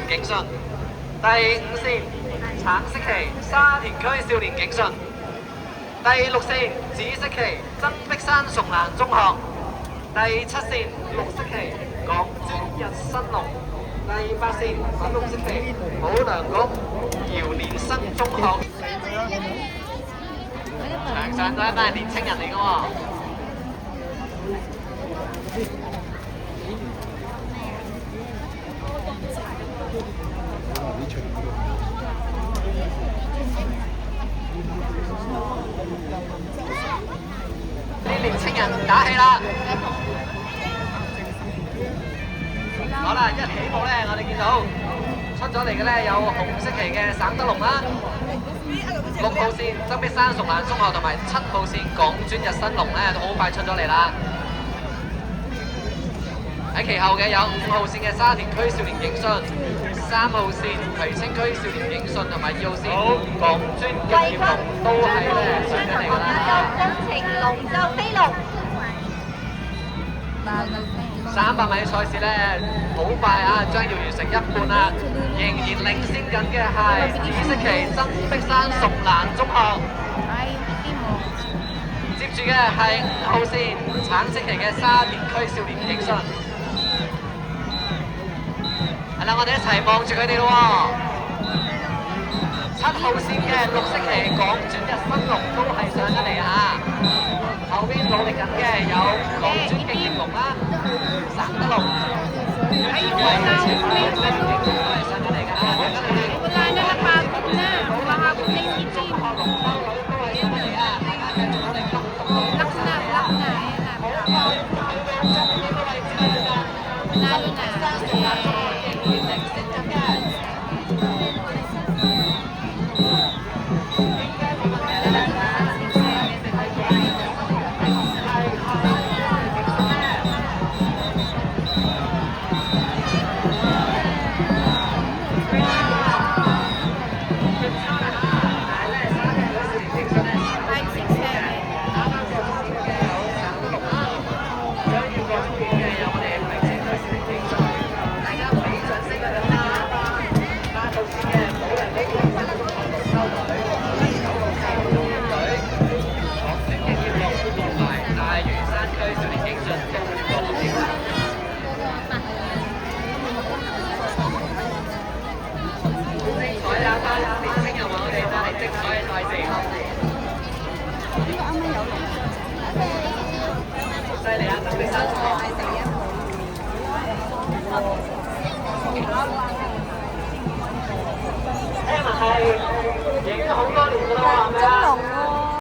警訊。第5線橙色旗沙田區少年警訊。第6線紫色旗曾璧山崇蘭中學。第7線綠色旗港專日新龍。第8線粉紅色旗保良局姚連生中學。場上嗰一班係年青人嚟㗎喎。啲年青人打氣啦！好啦，一起步咧，我哋見到出咗嚟嘅咧有紅色旗嘅省德龍啦，6號線曾璧山崇蘭中學同埋7號線港專日新龍咧都好快出咗嚟啦。喺其後嘅有5號線嘅沙田區少年警訊、3號線葵青區少年警訊同埋2號線港專嘅劍龍都係咧上緊嚟㗎啦。工程龍舟飛龍。300米賽事咧，好快啊，將要完成一半啦。仍然領先緊嘅係紫色旗曾璧山崇蘭中學。接住嘅係5號線橙色旗嘅沙田區少年警訊。係啦，我哋一齊望住佢哋咯喎。7號線嘅綠色旗港專日新龍都係上緊嚟啊！後邊努力緊嘅有港專嘅劍龍啦、省德龍，跟住係前面嘅警龍都係上緊嚟㗎啊！大家留意。Wala na napagod na. Mahapon na yung itim. 中學龍舟女都係上緊嚟啊！大家繼續努力急動。Relax na, relax na. Ayan na. Panalo na.